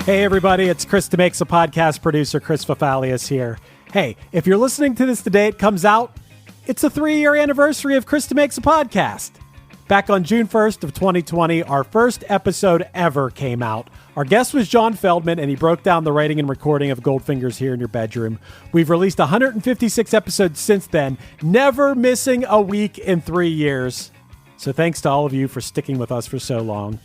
Hey everybody, it's Chris DeMakes A Podcast producer Chris Fafalius here. Hey, if you're listening to this the day it comes out, it's a 3-year anniversary of Chris DeMakes A Podcast. Back on June 1st of 2020, our first episode ever came out. Our guest was John Feldman, and he broke down the writing and recording of Goldfinger's Here in Your Bedroom. We've released 156 episodes since then, never missing a week in 3 years. So thanks to all of you for sticking with us for so long.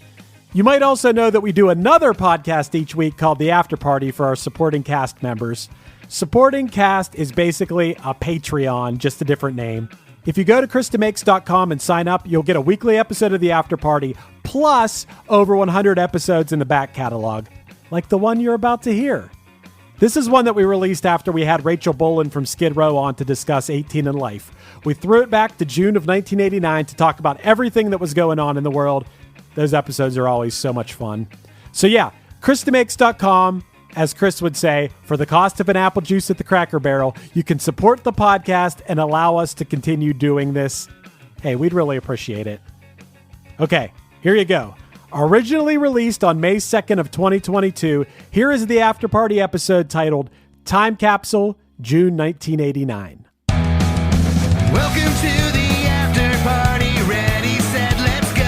You might also know that we do another podcast each week called The After Party for our supporting cast members. Supporting cast is basically a Patreon, just a different name. If you go to chrisdemakes.com and sign up, you'll get a weekly episode of The After Party, plus over 100 episodes in the back catalog, like the one you're about to hear. This is one that we released after we had Rachel Bolan from Skid Row on to discuss 18 in Life. We threw it back to June of 1989 to talk about everything that was going on in the world. Those episodes are always so much fun. So yeah, chrisdemakes.com, as Chris would say, for the cost of an apple juice at the Cracker Barrel, you can support the podcast and allow us to continue doing this. Hey, we'd really appreciate it. Okay, here you go. Originally released on May 2nd of 2022, here is the After Party episode titled Time Capsule, June 1989. Welcome to the After Party. Ready, set, let's go.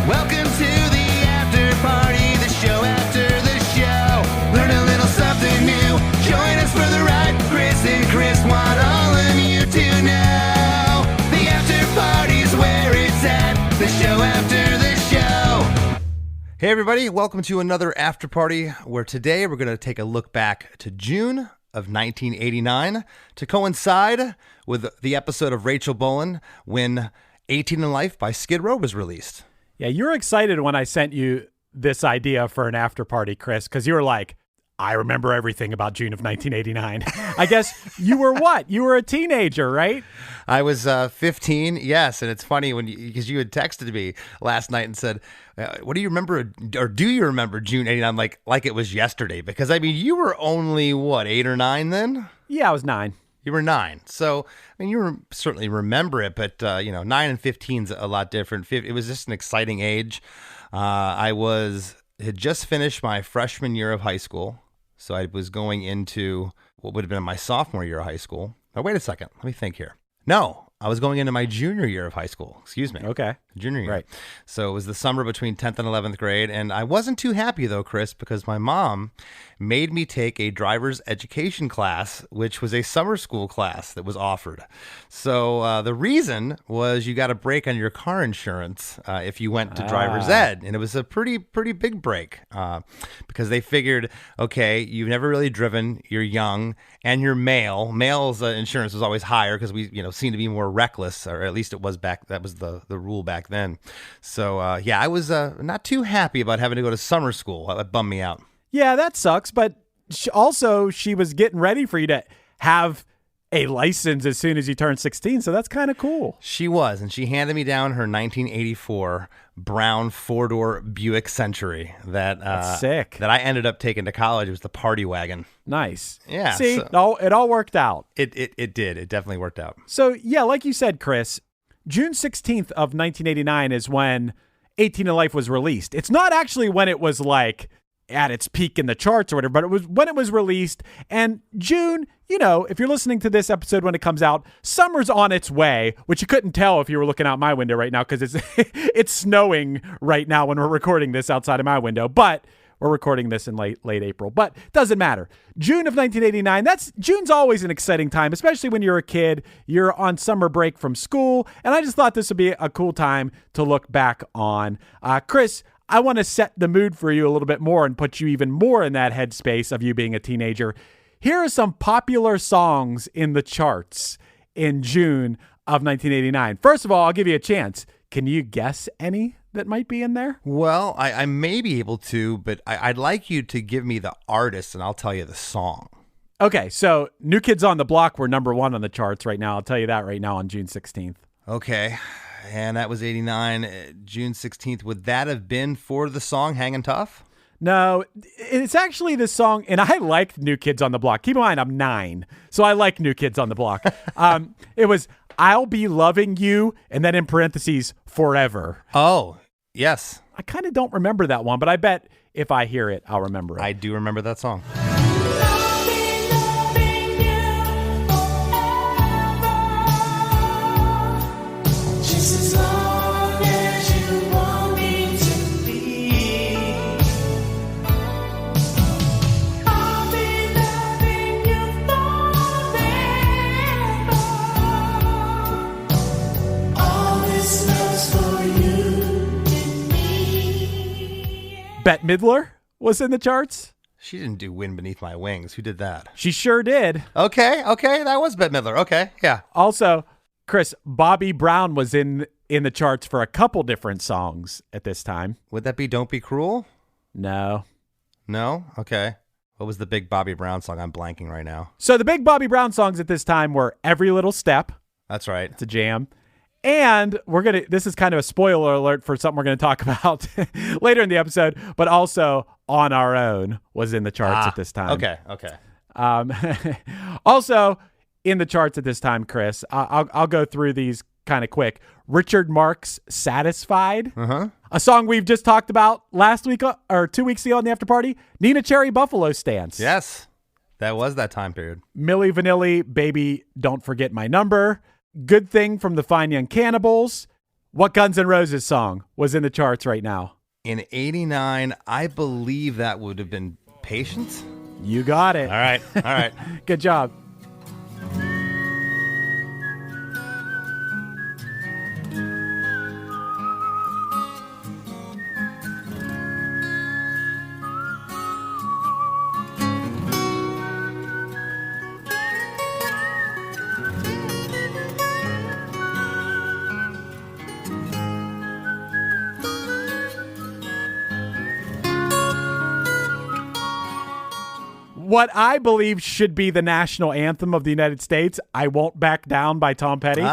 Welcome to the After Party, the show after the show. Learn a little something new. Join us for the ride. Chris and Chris want all of you to know. The After Party's where it's at. The show after the show. Hey everybody, welcome to another After Party, where today we're going to take a look back to June of 1989 to coincide with the episode of Rachel Bolan when 18 in Life by Skid Row was released. Yeah, you were excited when I sent you this idea for an after party, Chris, because you were like, I remember everything about June of 1989. I guess you were what? You were a teenager, right? I was 15, yes, and it's funny because you had texted me last night and said, what do you remember, or do you remember June 89 like it was yesterday? Because, I mean, you were only, what, 8 or 9 then? Yeah, I was 9. You were 9. So, I mean, you certainly remember it, but, 9 and 15's a lot different. It was just an exciting age. I had just finished my freshman year of high school. So I was going into what would have been my sophomore year of high school. Now, wait a second. Let me think here. No, I was going into my junior year of high school. Excuse me. Okay. Junior year. Right. So it was the summer between 10th and 11th grade. And I wasn't too happy, though, Chris, because my mom made me take a driver's education class, which was a summer school class that was offered. So the reason was you got a break on your car insurance if you went to driver's ed. And it was a pretty big break because they figured, okay, you've never really driven, you're young, and you're male. Male's insurance was always higher because we, seemed to be more reckless, or at least it was back. That was the rule back then. So, yeah, I was not too happy about having to go to summer school. That bummed me out. Yeah, that sucks. But she was getting ready for you to have a license as soon as you turn 16. So that's kind of cool. She was, and she handed me down her 1984 brown 4-door Buick Century that's sick. That I ended up taking to college. It was the party wagon. Nice. Yeah. See, it all worked out. It did. It definitely worked out. So, yeah, like you said, Chris, June 16th of 1989 is when 18 in Life was released. It's not actually when it was like at its peak in the charts or whatever, but it was when it was released. And June, if you're listening to this episode when it comes out, summer's on its way, which you couldn't tell if you were looking out my window right now because it's snowing right now when we're recording this outside of my window. But we're recording this in late April, but doesn't matter. June of 1989, June's always an exciting time, especially when you're a kid, you're on summer break from school. And I just thought this would be a cool time to look back on. Chris, I want to set the mood for you a little bit more and put you even more in that headspace of you being a teenager. Here are some popular songs in the charts in June of 1989. First of all, I'll give you a chance. Can you guess any that might be in there? Well, I may be able to, but I'd like you to give me the artist and I'll tell you the song. Okay, so New Kids on the Block were number 1 on the charts right now. I'll tell you that right now on June 16th. Okay, and that was 89. June 16th, would that have been for the song Hangin' Tough? No, it's actually this song, and I liked New Kids on the Block. Keep in mind, I'm 9, so I like New Kids on the Block. It was I'll Be Loving You, and then in parentheses, Forever. Oh, Yes. I kind of don't remember that one, but I bet if I hear it, I'll remember it. I do remember that song. Bette Midler was in the charts. She didn't do Wind Beneath My Wings. Who did that? She sure did. Okay. That was Bette Midler. Okay, yeah. Also, Chris, Bobby Brown was in the charts for a couple different songs at this time. Would that be Don't Be Cruel? No. No? Okay. What was the big Bobby Brown song? I'm blanking right now. So the big Bobby Brown songs at this time were Every Little Step. That's right. It's a jam. And this is kind of a spoiler alert for something we're going to talk about later in the episode, but also On Our Own was in the charts at this time. Okay. Also in the charts at this time, Chris, I'll go through these kind of quick. Richard Marx, Satisfied, a song we've just talked about last week or 2 weeks ago on the after party. Nina Cherry, Buffalo Stance. Yes, that was that time period. Milli Vanilli, Baby Don't Forget My Number. Good Thing from the Fine Young Cannibals. What Guns N' Roses song was in the charts right now? In 89, I believe that would have been Patience. You got it. All right. Good job. What I believe should be the national anthem of the United States, I Won't Back Down by Tom Petty.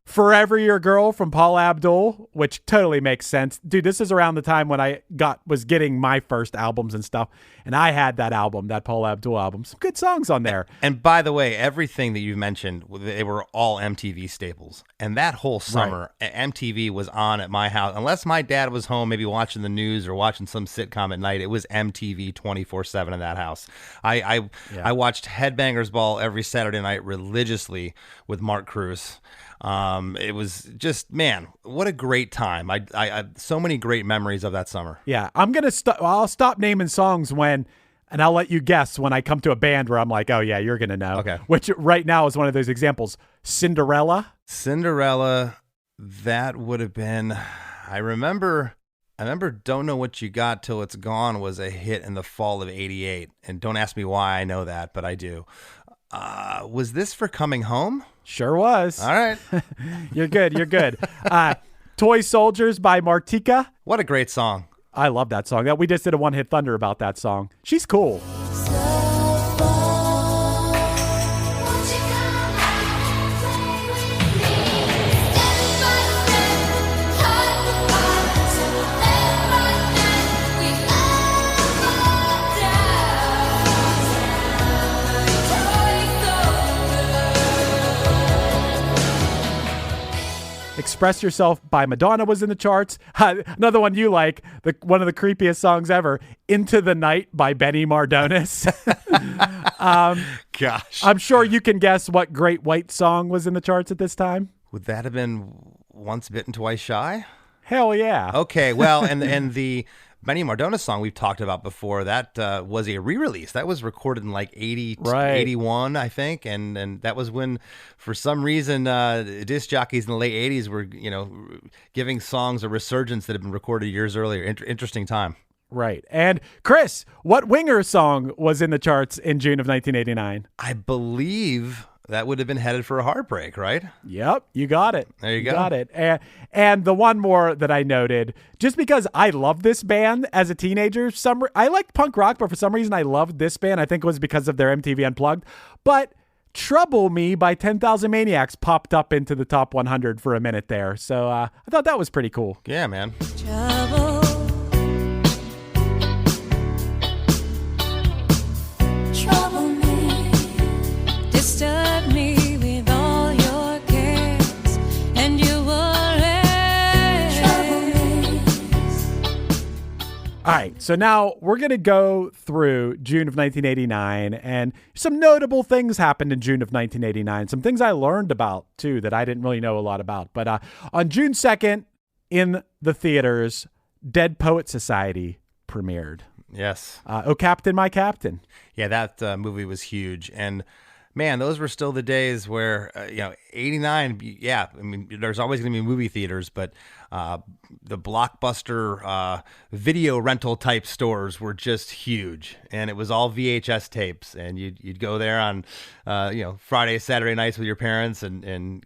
Forever Your Girl from Paul Abdul, which totally makes sense. Dude, this is around the time when I was getting my first albums and stuff, and I had that album, that Paul Abdul album. Some good songs on there. And by the way, everything that you mentioned, they were all MTV staples. And that whole summer, MTV was on at my house. Unless my dad was home, maybe watching the news or watching some sitcom at night, it was MTV 24/7 in that house. I watched Headbangers Ball every Saturday night religiously with Mark Cruz. It was just, man, what a great time. I so many great memories of that summer. Yeah, I'll stop naming songs and I'll let you guess when I come to a band where I'm like, oh yeah, you're going to know. Okay. Which right now is one of those examples. Cinderella, that would have been, I remember Don't Know What You Got Till It's Gone was a hit in the fall of 88. And don't ask me why I know that, but I do. Was this for Coming Home? Sure was. All right. You're good. Toy Soldiers by Martika. What a great song. I love that song. We just did a One Hit Thunder about that song. She's cool. Express Yourself by Madonna was in the charts. Another one you like, one of the creepiest songs ever, Into the Night by Benny Mardones. Gosh. I'm sure you can guess what Great White song was in the charts at this time. Would that have been Once Bitten, Twice Shy? Hell yeah. Okay, well, and the Benny Mardones song we've talked about before, that was a re-release. That was recorded in like 81, I think, and that was when, for some reason, disc jockeys in the late 80s were, giving songs a resurgence that had been recorded years earlier. Interesting time. Right. And Chris, what Winger song was in the charts in June of 1989? I believe that would have been Headed for a Heartbreak, right? Yep, you got it. There you go. Got it. And the one more that I noted, just because I loved this band as a teenager, I liked punk rock, but for some reason I loved this band. I think it was because of their MTV Unplugged. But Trouble Me by 10,000 Maniacs popped up into the top 100 for a minute there. So I thought that was pretty cool. Yeah, man. Trouble. Trouble me. Disturb me with all your cares, and you will trouble me. All right, so now we're going to go through June of 1989, and some notable things happened in June of 1989. Some things I learned about, too, that I didn't really know a lot about. But on June 2nd, in the theaters, Dead Poet Society premiered. Yes. Oh, Captain, My Captain. Yeah, that movie was huge. And man, those were still the days where, 89, yeah, I mean, there's always going to be movie theaters, but the Blockbuster video rental type stores were just huge. And it was all VHS tapes. And you'd go there on, Friday, Saturday nights with your parents and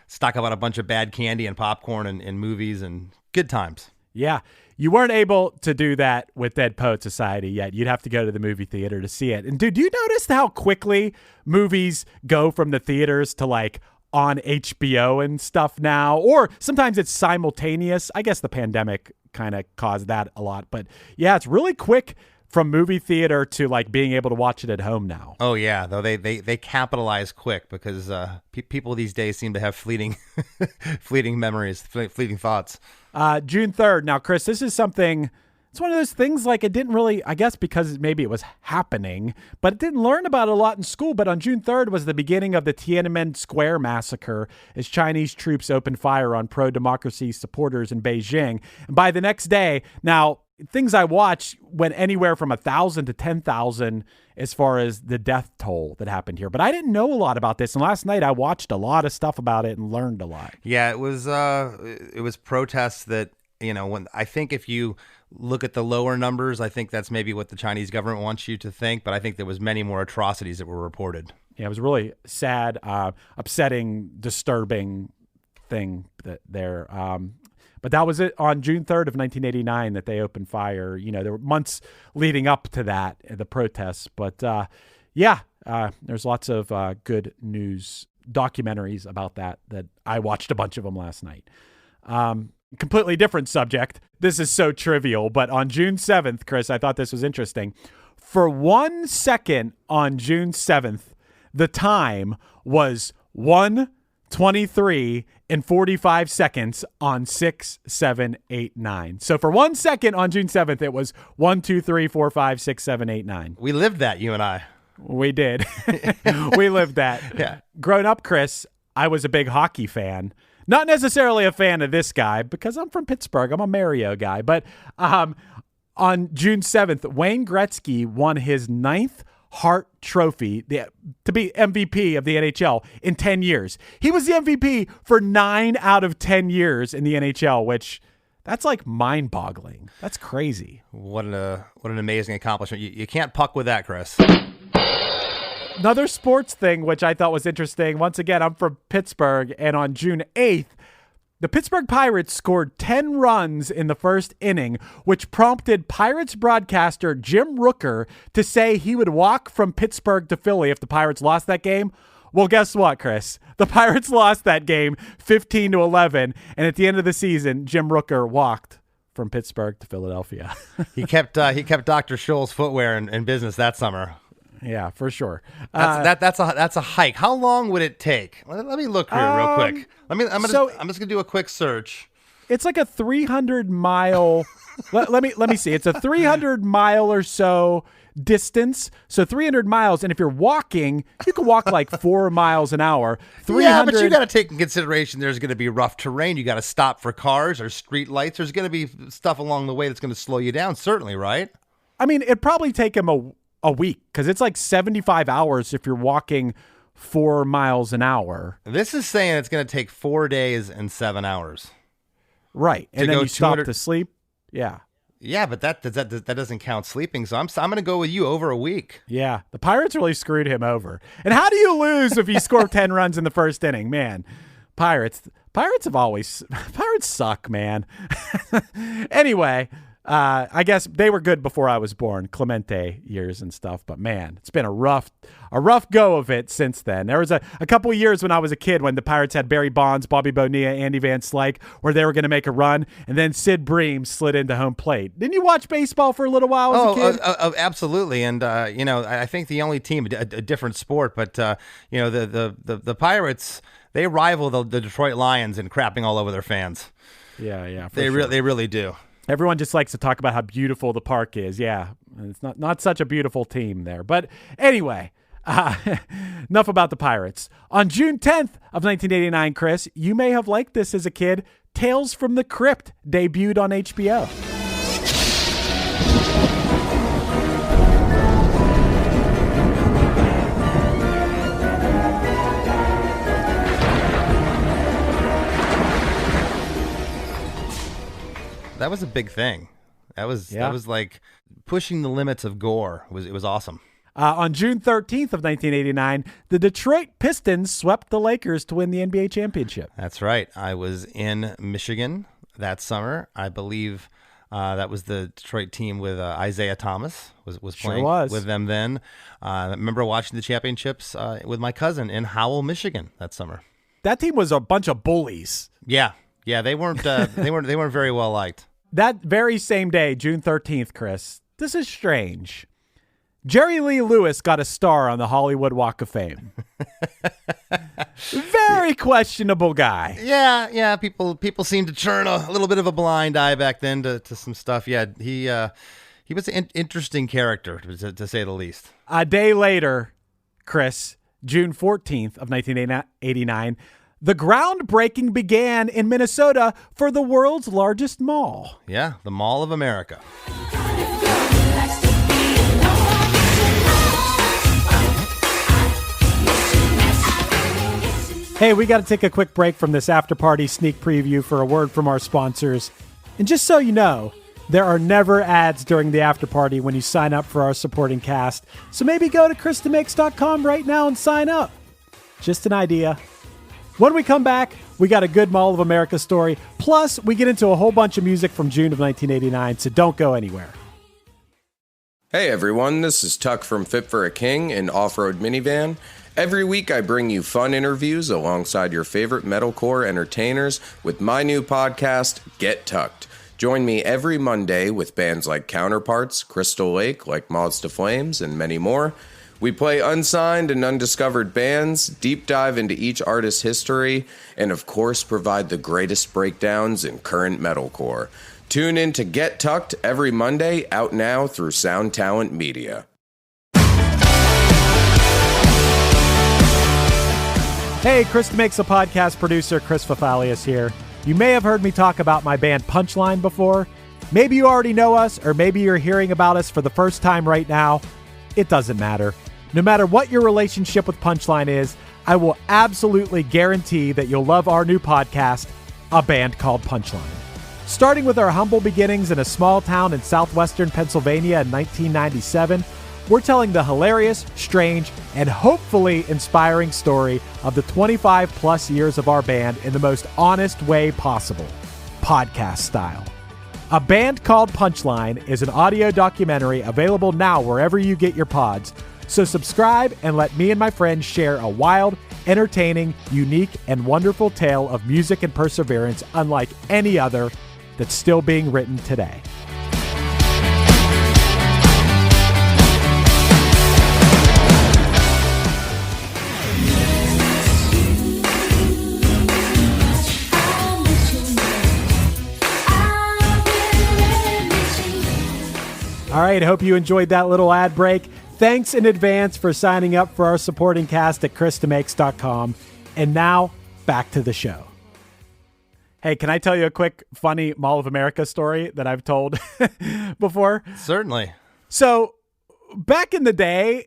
stock up on a bunch of bad candy and popcorn and movies and good times. Yeah. You weren't able to do that with Dead Poet Society yet. You'd have to go to the movie theater to see it. And dude, do you notice how quickly movies go from the theaters to like on HBO and stuff now? Or sometimes it's simultaneous. I guess the pandemic kind of caused that a lot. But yeah, it's really quick from movie theater to like being able to watch it at home now. Oh yeah, though they capitalize quick because people these days seem to have fleeting memories, fleeting thoughts. June 3rd. Now, Chris, this is something, it's one of those things like it didn't really, I guess because maybe it was happening, but it didn't learn about it a lot in school. But on June 3rd was the beginning of the Tiananmen Square massacre as Chinese troops opened fire on pro-democracy supporters in Beijing. And by the next day, now, things I watched went anywhere from 1,000 to 10,000 as far as the death toll that happened here. But I didn't know a lot about this. And last night I watched a lot of stuff about it and learned a lot. Yeah, it was protests that, when I think if you look at the lower numbers, I think that's maybe what the Chinese government wants you to think. But I think there was many more atrocities that were reported. Yeah, it was really sad, upsetting, disturbing thing there. But that was it on June 3rd of 1989 that they opened fire. There were months leading up to that, the protests. But there's lots of good news documentaries about that I watched a bunch of them last night. Completely different subject. This is so trivial, but on June 7th, Chris, I thought this was interesting. For 1 second on June 7th, the time was 1:23 and 45 seconds on 6, 7, 8, 9. So for 1 second on June 7th, it was 1, 2, 3, 4, 5, 6, 7, 8, 9. We lived that, you and I. We did. We lived that. Yeah. Growing up, Chris, I was a big hockey fan. Not necessarily a fan of this guy because I'm from Pittsburgh. I'm a Mario guy. But on June 7th, Wayne Gretzky won his 9th Hart Trophy to be MVP of the NHL in 10 years. He was the MVP for 9 out of 10 years in the NHL, which that's like mind-boggling. That's crazy. What an amazing accomplishment. You can't puck with that, Chris. Another sports thing, which I thought was interesting. Once again, I'm from Pittsburgh, and on June 8th, the Pittsburgh Pirates scored 10 runs in the first inning, which prompted Pirates broadcaster Jim Rooker to say he would walk from Pittsburgh to Philly if the Pirates lost that game. Well, guess what, Chris? The Pirates lost that game 15-11, and at the end of the season, Jim Rooker walked from Pittsburgh to Philadelphia. He kept Dr. Scholl's footwear in business that summer. Yeah, for sure. That's a hike. How long would it take? Let me look here real quick. I'm just gonna do a quick search. It's like a 300-mile. let me see. It's a 300-mile or so distance. So 300 miles, and if you're walking, you can walk like 4 miles an hour. 300... Yeah, but you got to take in consideration there's going to be rough terrain. You got to stop for cars or street lights. There's going to be stuff along the way that's going to slow you down. Certainly, right? I mean, it'd probably take him a week because it's like 75 hours if you're walking 4 miles an hour. This is saying it's going to take 4 days and 7 hours. Right. And then you stop to sleep. Yeah. Yeah, but that doesn't count sleeping. So I'm going to go with you over a week. Yeah. The Pirates really screwed him over. And how do you lose if you score 10 runs in the first inning? Man, Pirates suck, man. Anyway, I guess they were good before I was born, Clemente years and stuff. But man, it's been a rough go of it since then. There was a couple of years when I was a kid when the Pirates had Barry Bonds, Bobby Bonilla, Andy Van Slyke, where they were going to make a run, and then Sid Bream slid into home plate. Didn't you watch baseball for a little while as a kid? Absolutely. And I think the only team, a different sport, but the Pirates, they rival the Detroit Lions in crapping all over their fans. Yeah, they really do. Everyone just likes to talk about how beautiful the park is. Yeah, it's not such a beautiful team there. But anyway, enough about the Pirates. On June 10th of 1989, Chris, you may have liked this as a kid. Tales from the Crypt debuted on HBO. That was a big thing. That was like pushing the limits of gore. It was awesome. On June 13th of 1989, the Detroit Pistons swept the Lakers to win the NBA championship. That's right. I was in Michigan that summer. I believe that was the Detroit team with Isaiah Thomas was playing with them then. I remember watching the championships with my cousin in Howell, Michigan that summer. That team was a bunch of bullies. Yeah, they weren't they weren't very well liked. That very same day, June 13th, Chris, this is strange. Jerry Lee Lewis got a star on the Hollywood Walk of Fame. Very questionable guy. Yeah. People seem to turn a little bit of a blind eye back then to some stuff. Yeah, he was an interesting character, to say the least. A day later, Chris, June 14th of 1989, the groundbreaking began in Minnesota for the world's largest mall. Yeah, the Mall of America. Hey, we got to take a quick break from this after-party sneak preview for a word from our sponsors. And just so you know, there are never ads during the after-party when you sign up for our supporting cast. So maybe go to ChrisDeMakes.com right now and sign up. Just an idea. When we come back, we got a good Mall of America story. Plus, we get into a whole bunch of music from June of 1989, so don't go anywhere. Hey everyone, this is Tuck from Fit for a King and Off-Road Minivan. Every week I bring you fun interviews alongside your favorite metalcore entertainers with my new podcast, Get Tucked. Join me every Monday with bands like Counterparts, Crystal Lake, like Moths to Flames, and many more. We play unsigned and undiscovered bands, deep dive into each artist's history, and of course provide the greatest breakdowns in current metalcore. Tune in to Get Tucked every Monday, out now through Sound Talent Media. Hey, Chris DeMakes A Podcast producer Chris Fafalius here. You may have heard me talk about my band Punchline before. Maybe you already know us, or maybe you're hearing about us for the first time right now. It doesn't matter. No matter what your relationship with Punchline is, I will absolutely guarantee that you'll love our new podcast, A Band Called Punchline. Starting with our humble beginnings in a small town in southwestern Pennsylvania in 1997, we're telling the hilarious, strange, and hopefully inspiring story of the 25 plus years of our band in the most honest way possible, podcast style. A Band Called Punchline is an audio documentary available now wherever you get your pods. So subscribe and let me and my friends share a wild, entertaining, unique, and wonderful tale of music and perseverance unlike any other that's still being written today. All right, hope you enjoyed that little ad break. Thanks in advance for signing up for our supporting cast at ChrisDeMakes.com. And now, back to the show. Hey, can I tell you a quick, funny Mall of America story that I've told before? Certainly. So, back in the day,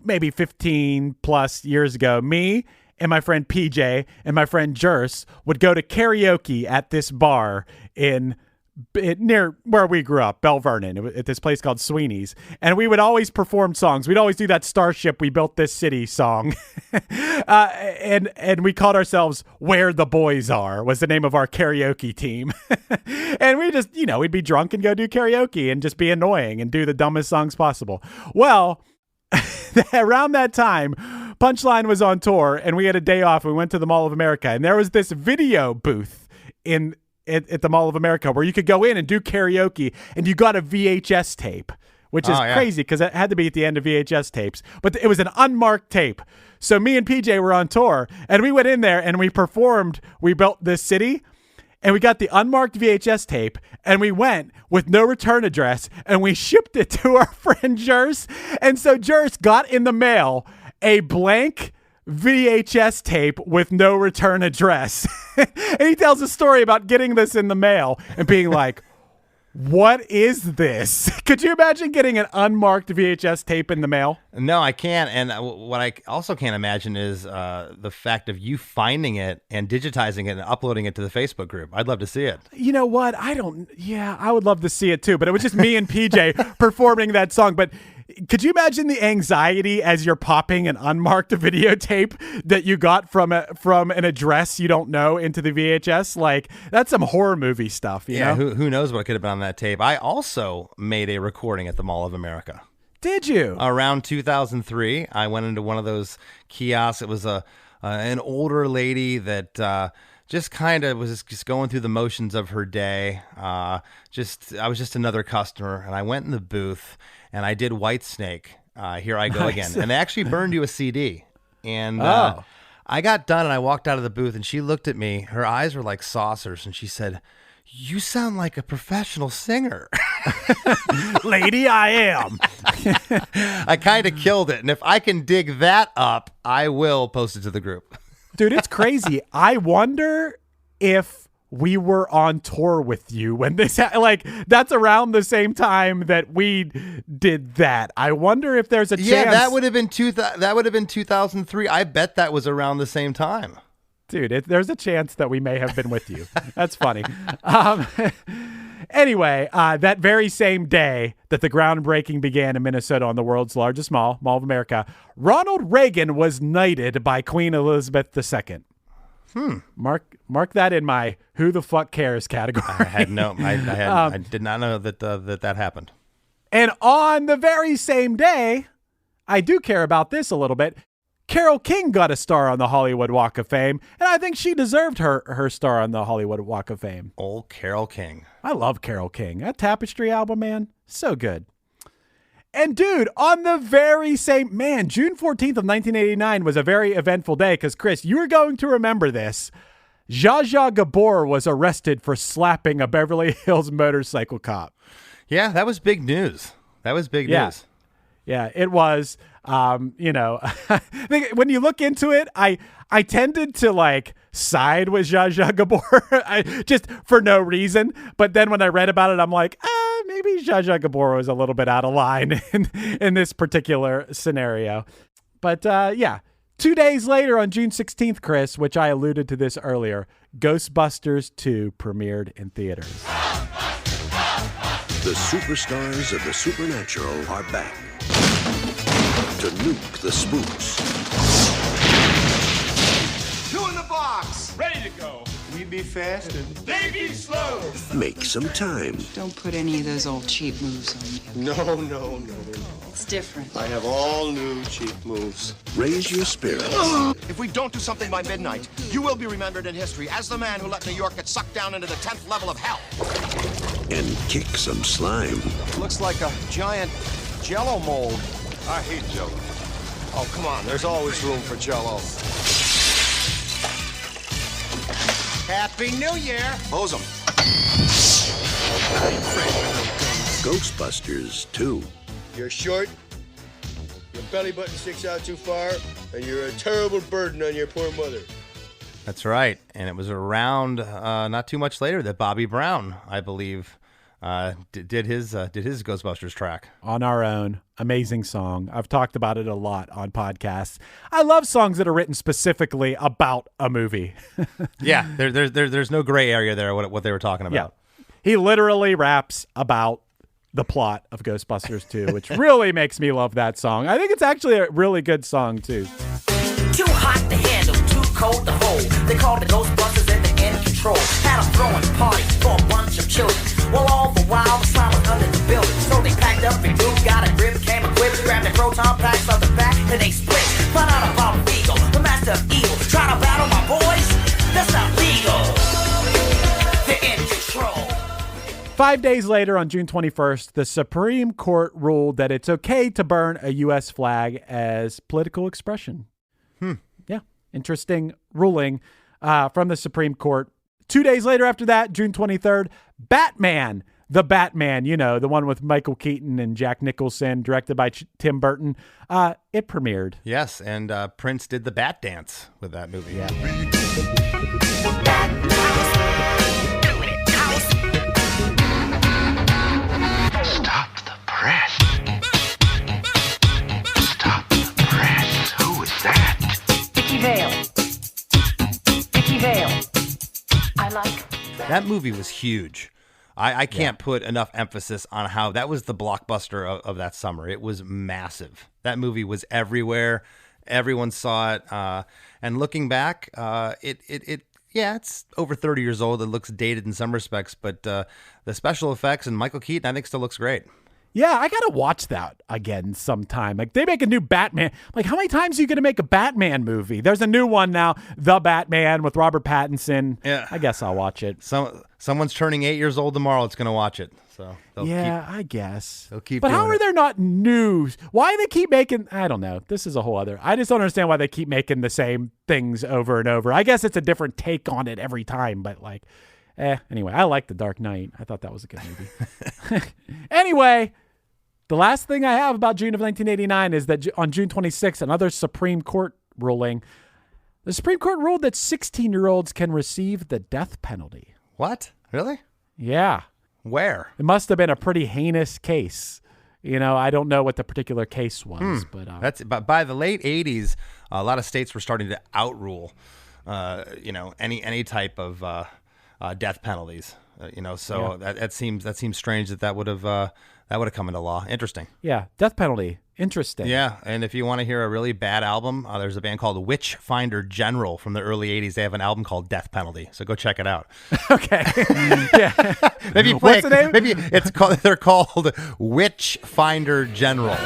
maybe 15 plus years ago, me and my friend PJ and my friend Jers would go to karaoke at this bar near where we grew up, Bell Vernon, at this place called Sweeney's. And we would always perform songs. We'd always do that Starship We Built This City song. And we called ourselves Where the Boys Are was the name of our karaoke team. And we just, we'd be drunk and go do karaoke and just be annoying and do the dumbest songs possible. Well, around that time, Punchline was on tour and we had a day off. We went to the Mall of America and there was this video booth at the Mall of America where you could go in and do karaoke and you got a VHS tape, which is crazy because it had to be at the end of VHS tapes, but it was an unmarked tape. So me and PJ were on tour and we went in there and we performed We Built This City. and we got the unmarked VHS tape, and we went with no return address, and we shipped it to our friend Jers. And so Jers got in the mail a blank VHS tape with no return address. And he tells a story about getting this in the mail and being like, what is this? Could you imagine getting an unmarked VHS tape in the mail? No, I can't. And what I also can't imagine is the fact of you finding it and digitizing it and uploading it to the Facebook group. I'd love to see it. You know what? I would love to see it too, but it was just me and PJ performing that song. But could you imagine the anxiety as you're popping an unmarked videotape that you got from an address you don't know into the VHS? Like, that's some horror movie stuff, you know? Who knows what could have been on that tape. I also made a recording at the Mall of America. Did you? Around 2003, I went into one of those kiosks. It was an older lady that just kind of was just going through the motions of her day. I was just another customer, and I went in the booth and I did Whitesnake. Here I go again. And they actually burned you a CD. And I got done and I walked out of the booth and she looked at me. Her eyes were like saucers and she said, "You sound like a professional singer." Lady, I am. I kind of killed it. And if I can dig that up, I will post it to the group. Dude, it's crazy. I wonder if we were on tour with you when this that's around the same time that we did that. I wonder if there's a chance. Yeah, that would have been 2003. I bet that was around the same time. Dude, there's a chance that we may have been with you. That's funny. Anyway, that very same day that the groundbreaking began in Minnesota on the world's largest mall, Mall of America, Ronald Reagan was knighted by Queen Elizabeth II. Mark that in my who the fuck cares category. I did not know that happened. And on the very same day, I do care about this a little bit. Carole King got a star on the Hollywood Walk of Fame, and I think she deserved her star on the Hollywood Walk of Fame. Old Carole King. I love Carole King. That Tapestry album, man, so good. And dude, on the very same, June 14th of 1989 was a very eventful day because, Chris, you are going to remember this. Zsa Zsa Gabor was arrested for slapping a Beverly Hills motorcycle cop. Yeah, that was big news. News. Yeah, it was. I think when you look into it, I tended to side with Zsa Zsa Gabor just for no reason. But then when I read about it, I'm like, maybe Zsa Zsa Gabor was a little bit out of line in this particular scenario. But 2 days later on June 16th, Chris, which I alluded to this earlier, Ghostbusters 2 premiered in theaters. The superstars of the supernatural are back to nuke the spooks. 2 in the box. Ready to go. We be fast and They be slow. Make some time. Don't put any of those old cheap moves on me. no. It's different. I have all new cheap moves. Raise your spirits. If we don't do something by midnight, you will be remembered in history as the man who let New York get sucked down into the 10th level of hell. And kick some slime. Looks like a giant Jell-O mold. I hate Jell-O. Oh, come on. There's always room for Jell-O. Happy New Year. Hose 'em. Ghostbusters 2. You're short, your belly button sticks out too far, and you're a terrible burden on your poor mother. That's right. And it was around not too much later that Bobby Brown, I believe, did his Ghostbusters track. On Our Own. Amazing song. I've talked about it a lot on podcasts. I love songs that are written specifically about a movie. Yeah, there's no gray area there what they were talking about. Yeah. He literally raps about the plot of Ghostbusters 2, which really makes me love that song. I think it's actually a really good song, too. Too hot to handle, too cold to hold. They called the Ghostbusters and the in control. Had them throwing parties for a bunch of children. Well, all the while, the slime was under the building. So they packed up and moved, got a grip, came equipped, grabbed their proton packs off the back, and they split. Found out about Regal, the master of evil. Try to battle my boys? That's not legal. They're in control. 5 days later, on June 21st, the Supreme Court ruled that it's okay to burn a U.S. flag as political expression. Yeah, interesting ruling from the Supreme Court. 2 days later after that, June 23rd, Batman, the Batman, the one with Michael Keaton and Jack Nicholson, directed by Tim Burton. It premiered. Yes, and Prince did the Bat Dance with that movie. Yeah. Stop the press. Stop the press. Who is that? Vicky Vale. I like That movie was huge. I can't put enough emphasis on how that was the blockbuster of that summer. It was massive. That movie was everywhere. Everyone saw it. And looking back, it's over 30 years old. It looks dated in some respects, but the special effects and Michael Keaton, I think, still looks great. Yeah, I gotta watch that again sometime. Like, they make a new Batman. Like, how many times are you gonna make a Batman movie? There's a new one now, The Batman with Robert Pattinson. Yeah, I guess I'll watch it. Someone's turning 8 years old tomorrow. It's gonna watch it. So I guess they'll keep. But doing how are there not news? Why they keep making? I don't know. This is a whole other. I just don't understand why they keep making the same things over and over. I guess it's a different take on it every time, but like, anyway, I like The Dark Knight. I thought that was a good movie. Anyway. The last thing I have about June of 1989 is that on June 26th, another Supreme Court ruling. The Supreme Court ruled that 16-year-olds can receive the death penalty. What? Really? Yeah. Where? It must have been a pretty heinous case. I don't know what the particular case was, but that's by the late 80s, a lot of states were starting to outrule, any type of death penalties. That seems strange that would have come into law. Interesting. Yeah, death penalty. Interesting. Yeah, and if you want to hear a really bad album, there's a band called Witchfinder General from the early 80s. They have an album called Death Penalty, so go check it out. Okay. Yeah. Maybe What's the name? Maybe they're called Witchfinder General.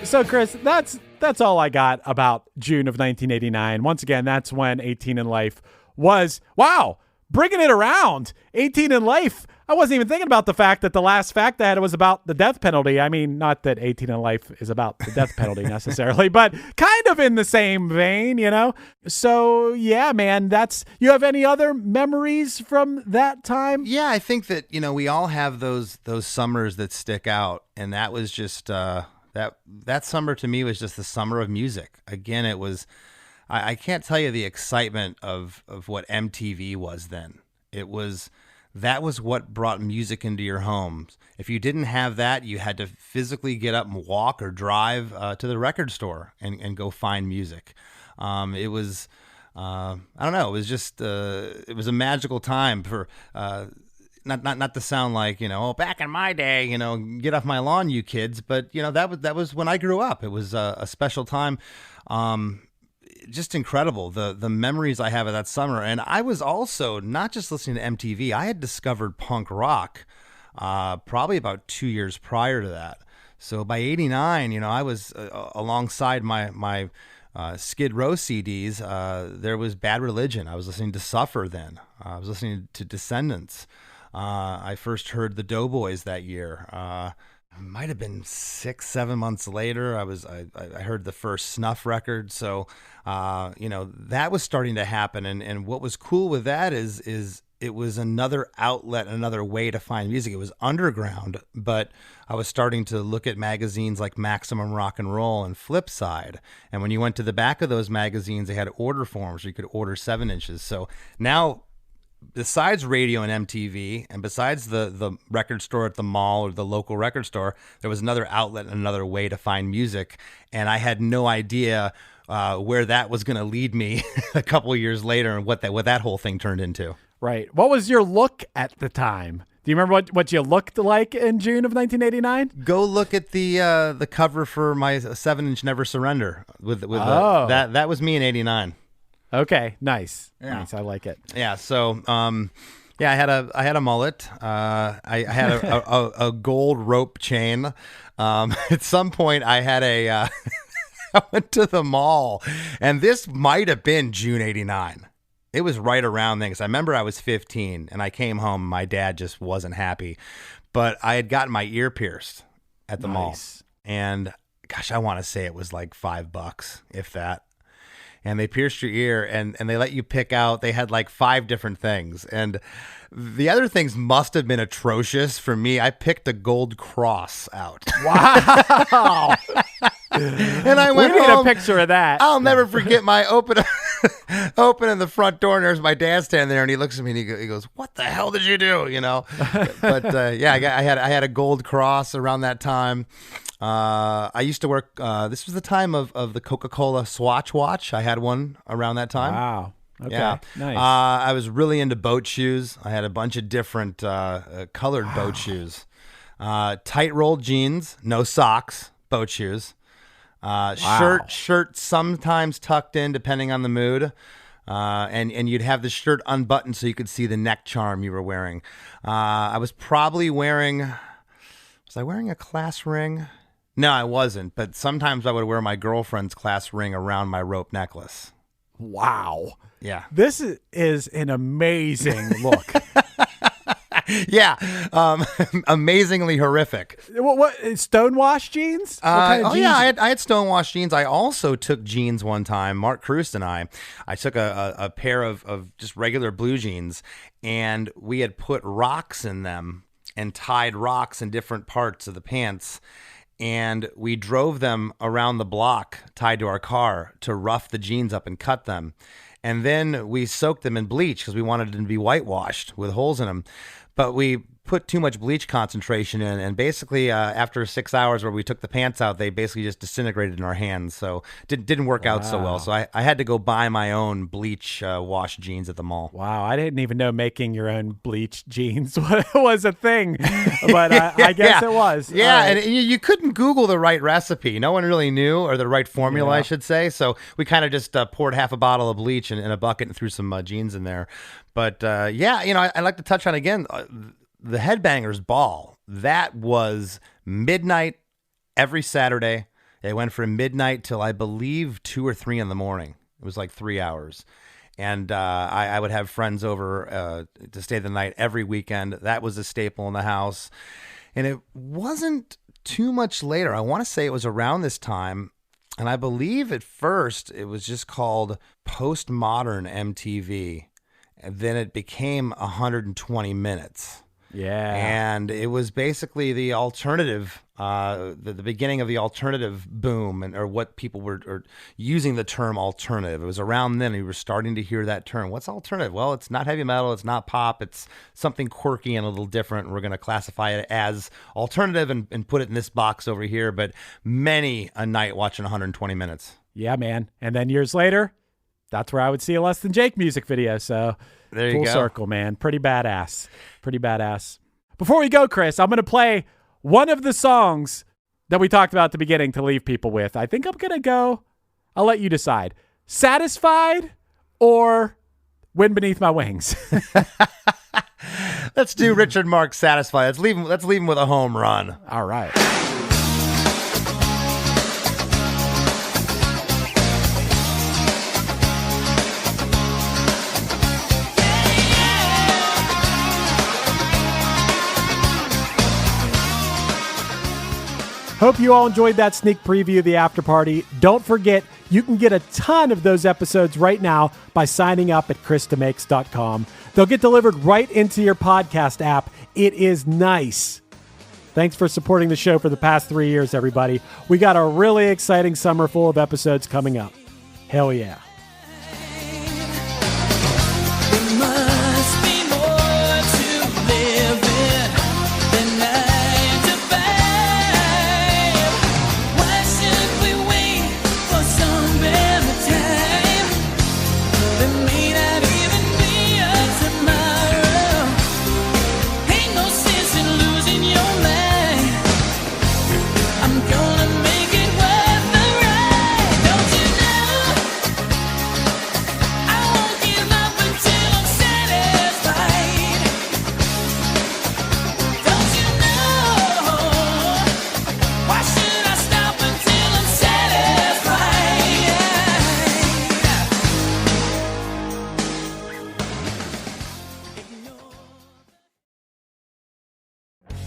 So, Chris, that's all I got about June of 1989. Once again, that's when 18 in Life was, wow, bringing it around. 18 in Life. I wasn't even thinking about the fact that the last fact I had was about the death penalty. I mean, not that 18 in Life is about the death penalty necessarily, but kind of in the same vein, So, yeah, man, you have any other memories from that time? Yeah, I think that, we all have those summers that stick out, and that was just that summer to me was just the summer of music. Again, it was I can't tell you the excitement of what MTV was then. That was what brought music into your homes. If you didn't have that, you had to physically get up and walk or drive to the record store and go find music. It was I don't know. It was just it was a magical time for. Not to sound like, back in my day, get off my lawn, you kids. But, that was when I grew up. It was a special time. Just incredible, the memories I have of that summer. And I was also not just listening to MTV. I had discovered punk rock probably about 2 years prior to that. So by 89, I was alongside my Skid Row CDs. There was Bad Religion. I was listening to Suffer then. I was listening to Descendants. I first heard the Doughboys that year. It might have been 6-7 months later. I heard the first Snuff record. So, that was starting to happen. And what was cool with that is it was another outlet, another way to find music. It was underground, but I was starting to look at magazines like Maximum Rock and Roll and Flipside. And when you went to the back of those magazines, they had order forms where you could order 7 inches. So now, besides radio and MTV, and besides the record store at the mall or the local record store, there was another outlet and another way to find music. And I had no idea where that was going to lead me a couple of years later and what that whole thing turned into. Right. What was your look at the time? Do you remember what you looked like in June of 1989? Go look at the cover for my 7-inch Never Surrender. That was me in 89. Okay, nice. Yeah. Nice, I like it. Yeah, so Yeah, I had a mullet. I had a gold rope chain. At some point, I had I went to the mall, and this might have been June '89. It was right around then, because I remember I was 15, and I came home. My dad just wasn't happy, but I had gotten my ear pierced at the mall, and gosh, I want to say it was like $5, if that. And they pierced your ear, and they let you pick out. They had like 5 different things, and the other things must have been atrocious. For me, I picked a gold cross out. Wow. And I went We need home. a picture of that. I'll never forget my opening the front door, and there's my dad standing there, and he looks at me and he goes, "What the hell did you do?" You know. But yeah, I had a gold cross around that time. I used to work. This was the time of the Coca-Cola Swatch watch. I had one around that time. Wow. Okay. Yeah. Nice. I was really into boat shoes. I had a bunch of different colored boat shoes. Tight rolled jeans, no socks, boat shoes. Shirt sometimes tucked in depending on the mood. And you'd have the shirt unbuttoned so you could see the neck charm you were wearing. I was probably wearing a class ring? No, I wasn't. But sometimes I would wear my girlfriend's class ring around my rope necklace. Wow. Yeah. This is an amazing look. Yeah. Amazingly horrific. What stonewashed jeans? What kind of jeans? Yeah, I had stonewashed jeans. I also took jeans one time. Mark Cruz and I took a pair of just regular blue jeans, and we had put rocks in them and tied rocks in different parts of the pants. And we drove them around the block tied to our car to rough the jeans up and cut them. And then we soaked them in bleach because we wanted them to be whitewashed with holes in them. But we put too much bleach concentration in, and basically after 6 hours where we took the pants out, they basically just disintegrated in our hands. So didn't work out so well. So I had to go buy my own bleach washed jeans at the mall. Wow, I didn't even know making your own bleach jeans was a thing, but I guess it was. Yeah, right. And you couldn't Google the right recipe. No one really knew, or the right formula, I should say. So we kind of just poured half a bottle of bleach in a bucket and threw some jeans in there. But yeah, I'd like to touch on again the Headbangers Ball. That was midnight every Saturday. It went from midnight till I believe 2 or 3 in the morning. It was like 3 hours. And I would have friends over to stay the night every weekend. That was a staple in the house. And it wasn't too much later. I want to say it was around this time. And I believe at first it was just called Postmodern MTV. And then it became 120 minutes. Yeah. And it was basically the alternative, the beginning of the alternative boom, or what people were using the term alternative. It was around then we were starting to hear that term. What's alternative? Well, it's not heavy metal, it's not pop, it's something quirky and a little different. We're going to classify it as alternative and put it in this box over here. But many a night watching 120 minutes. Yeah, man. And then years later, that's where I would see a Less Than Jake music video. So there you full go. circle, man. Pretty badass. Pretty badass. Before we go, Chris, I'm going to play one of the songs that we talked about at the beginning to leave people with. I think I'm going to go, I'll let you decide. Satisfied or Wind Beneath My Wings? Let's do Richard Marx Satisfied. Let's leave him with a home run. All right. Hope you all enjoyed that sneak preview of the after party. Don't forget, you can get a ton of those episodes right now by signing up at ChrisDeMakes.com. They'll get delivered right into your podcast app. It is nice. Thanks for supporting the show for the past 3 years, everybody. We got a really exciting summer full of episodes coming up. Hell yeah.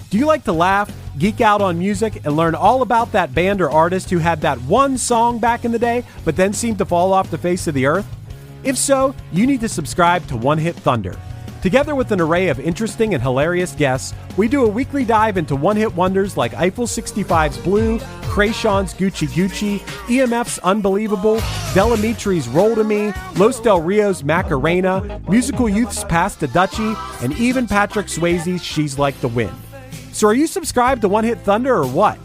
Do you like to laugh, geek out on music, and learn all about that band or artist who had that one song back in the day, but then seemed to fall off the face of the earth? If so, you need to subscribe to One Hit Thunder. Together with an array of interesting and hilarious guests, we do a weekly dive into one-hit wonders like Eiffel 65's Blue, Krayshawn's Gucci Gucci, EMF's Unbelievable, Delamitri's Roll to Me, Los Del Rio's Macarena, Musical Youth's Pass to Dutchie, and even Patrick Swayze's She's Like the Wind. So are you subscribed to One Hit Thunder or what?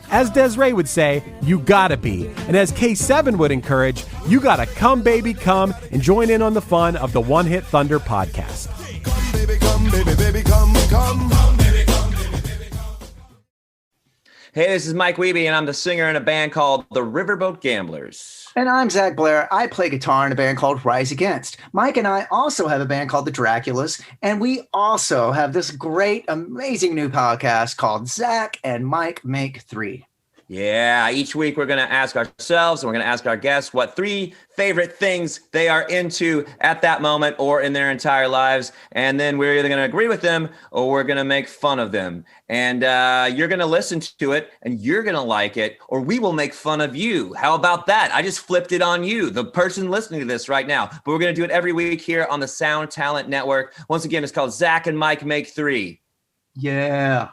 As Desiree would say, you gotta be. And as K7 would encourage, you gotta come, baby, come and join in on the fun of the One Hit Thunder podcast. Come, baby, come, baby, baby, come, come. Come, baby, come, baby, baby, come. Hey, this is Mike Wiebe, and I'm the singer in a band called the Riverboat Gamblers. And I'm Zach Blair. I play guitar in a band called Rise Against. Mike and I also have a band called the Draculas, and we also have this great, amazing new podcast called Zach and Mike Make 3. Yeah, each week we're going to ask ourselves and we're going to ask our guests what 3 favorite things they are into at that moment or in their entire lives. And then we're either going to agree with them or we're going to make fun of them. And you're going to listen to it and you're going to like it, or we will make fun of you. How about that? I just flipped it on you, the person listening to this right now. But we're going to do it every week here on the Sound Talent Network. Once again, it's called Zach and Mike Make 3. Yeah.